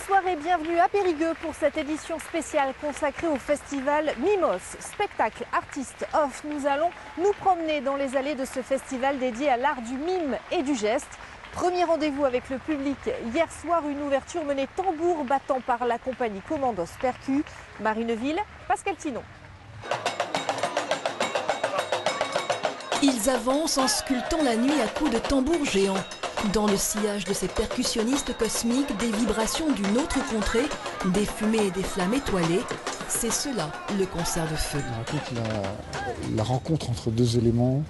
Bonsoir et bienvenue à Périgueux pour cette édition spéciale consacrée au festival Mimos. Spectacle, artistes, off, nous allons nous promener dans les allées de ce festival dédié à l'art du mime et du geste. Premier rendez-vous avec le public hier soir, une ouverture menée tambour battant par la compagnie Commandos Percu, Marineville, Pascal Tinon. Ils avancent en sculptant la nuit à coups de tambour géants. Dans le sillage de ces percussionnistes cosmiques, des vibrations d'une autre contrée, des fumées et des flammes étoilées, c'est cela le concert de feu. On raconte la rencontre entre deux éléments,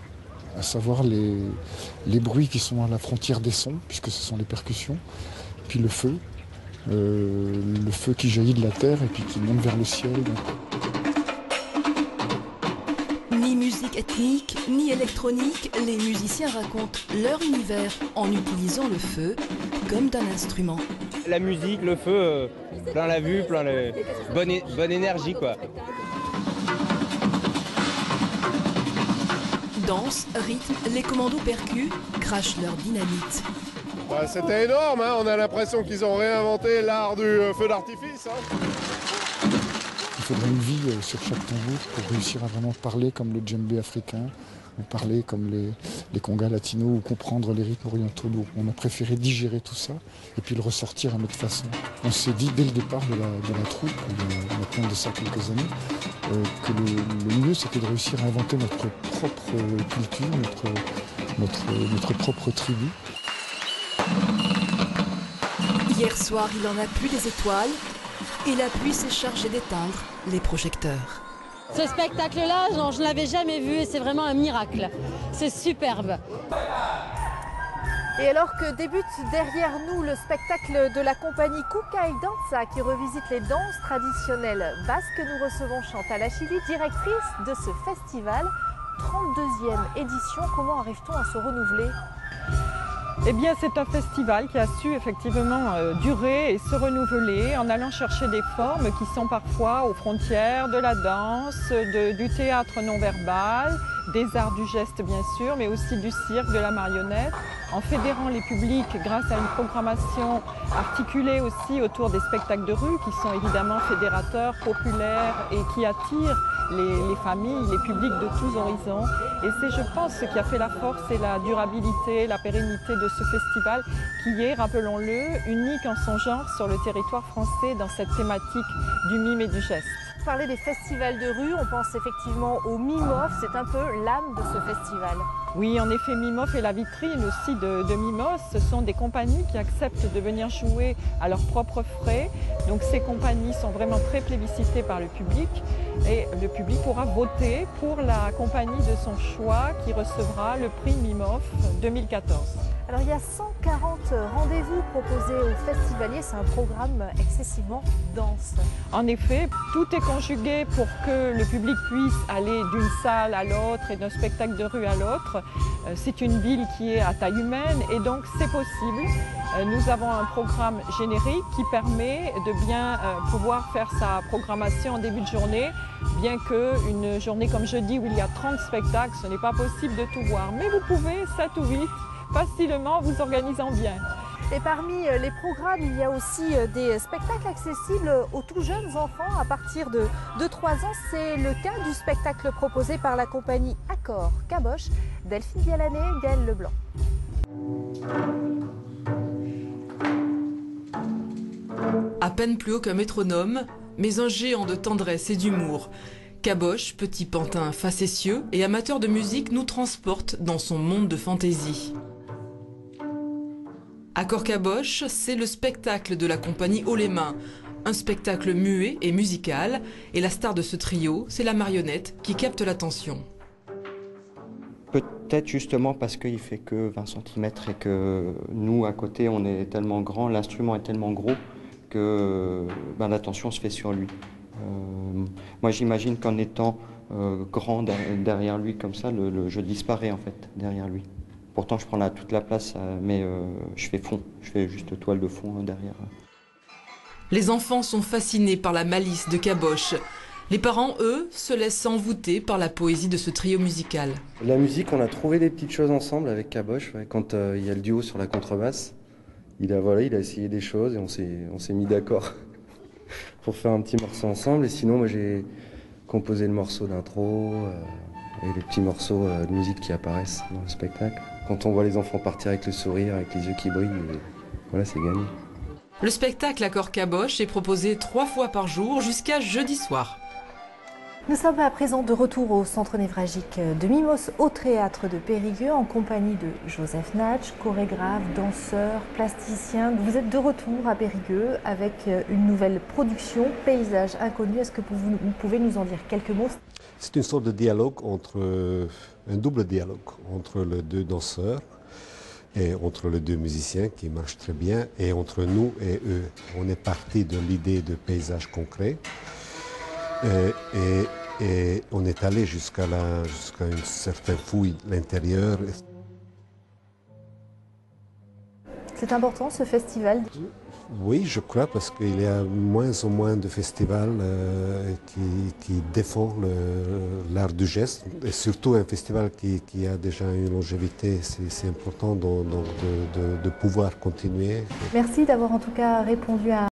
à savoir les bruits qui sont à la frontière des sons, puisque ce sont les percussions, puis le feu qui jaillit de la terre et puis qui monte vers le ciel. Ni musique ethnique, ni électronique, les musiciens racontent leur univers en utilisant le feu comme d'un instrument. La musique, le feu, plein la vue, plein la bonne énergie quoi. Danse, rythme, les commandos percus crachent leur dynamite. C'était énorme, hein, on a l'impression qu'ils ont réinventé l'art du feu d'artifice. Hein. Il faudrait une vie sur chaque tambour pour réussir à vraiment parler comme le djembé africain, ou parler comme les congas latinos, ou comprendre les rythmes orientaux. Donc on a préféré digérer tout ça et puis le ressortir à notre façon. On s'est dit dès le départ de la troupe, on a plein de ça quelques années, que le mieux c'était de réussir à inventer notre propre culture, notre propre tribu. Hier soir, il en a plu des étoiles et la pluie s'est chargée d'éteindre les projecteurs. Ce spectacle-là, je ne l'avais jamais vu et c'est vraiment un miracle. C'est superbe. Et alors que débute derrière nous le spectacle de la compagnie Kukai Danza qui revisite les danses traditionnelles basques, nous recevons Chantal Achili, directrice de ce festival. 32e édition, comment arrive-t-on à se renouveler ? Eh bien, c'est un festival qui a su effectivement durer et se renouveler en allant chercher des formes qui sont parfois aux frontières de la danse, du théâtre non-verbal, des arts du geste bien sûr, mais aussi du cirque, de la marionnette, en fédérant les publics grâce à une programmation articulée aussi autour des spectacles de rue qui sont évidemment fédérateurs, populaires et qui attirent les familles, les publics de tous horizons. Et c'est, je pense, ce qui a fait la force et la durabilité, la pérennité de ce festival qui est, rappelons-le, unique en son genre sur le territoire français dans cette thématique du mime et du geste. Parler des festivals de rue, on pense effectivement au Mimof, c'est un peu l'âme de ce festival. Oui, en effet, Mimof est la vitrine aussi de Mimos. Ce sont des compagnies qui acceptent de venir jouer à leurs propres frais. Donc ces compagnies sont vraiment très plébiscitées par le public et le public pourra voter pour la compagnie de son choix qui recevra le prix Mimof 2014. Alors il y a 140 rendez-vous proposés aux festivaliers, c'est un programme excessivement dense. En effet, tout est conjugué pour que le public puisse aller d'une salle à l'autre et d'un spectacle de rue à l'autre. C'est une ville qui est à taille humaine et donc c'est possible. Nous avons un programme générique qui permet de bien pouvoir faire sa programmation en début de journée, bien qu'une journée comme jeudi où il y a 30 spectacles, ce n'est pas possible de tout voir. Mais vous pouvez, 7 ou 8, facilement vous organisant bien. Et parmi les programmes, il y a aussi des spectacles accessibles aux tout jeunes enfants à partir de 3 ans. C'est le cas du spectacle proposé par la compagnie Accord Caboche, Delphine Vialané, Gaël Leblanc. À peine plus haut qu'un métronome, mais un géant de tendresse et d'humour. Caboche, petit pantin facétieux et amateur de musique, nous transporte dans son monde de fantaisie. Accord Caboche, c'est le spectacle de la compagnie Haut les Mains, un spectacle muet et musical, et la star de ce trio, c'est la marionnette qui capte l'attention. Peut-être justement parce qu'il fait que 20 cm et que nous, à côté, on est tellement grand, l'instrument est tellement gros que l'attention se fait sur lui. Moi, j'imagine qu'en étant grand derrière lui comme ça, je disparais en fait derrière lui. Pourtant, je prends toute la place, mais je fais fond, je fais juste toile de fond derrière. Les enfants sont fascinés par la malice de Caboche. Les parents, eux, se laissent envoûter par la poésie de ce trio musical. La musique, on a trouvé des petites choses ensemble avec Caboche, quand il y a le duo sur la contrebasse. Il a essayé des choses et on s'est mis d'accord pour faire un petit morceau ensemble. Et sinon, moi j'ai composé le morceau d'intro et les petits morceaux de musique qui apparaissent dans le spectacle. Quand on voit les enfants partir avec le sourire, avec les yeux qui brillent, voilà, c'est gagné. Le spectacle Accord Caboche est proposé 3 fois par jour jusqu'à jeudi soir. Nous sommes à présent de retour au centre névralgique de Mimos, au théâtre de Périgueux, en compagnie de Joseph Natch, chorégraphe, danseur, plasticien. Vous êtes de retour à Périgueux avec une nouvelle production, Paysage Inconnu. Est-ce que vous pouvez nous en dire quelques mots? C'est une sorte de dialogue un double dialogue entre les 2 danseurs et entre les 2 musiciens qui marchent très bien, et entre nous et eux. On est parti de l'idée de paysage concret. Et on est allé jusqu'à une certaine fouille de l'intérieur. C'est important ce festival? Oui, je crois, parce qu'il y a moins en moins de festivals qui défendent l'art du geste, et surtout un festival qui a déjà une longévité. C'est important donc de pouvoir continuer. Merci d'avoir en tout cas répondu à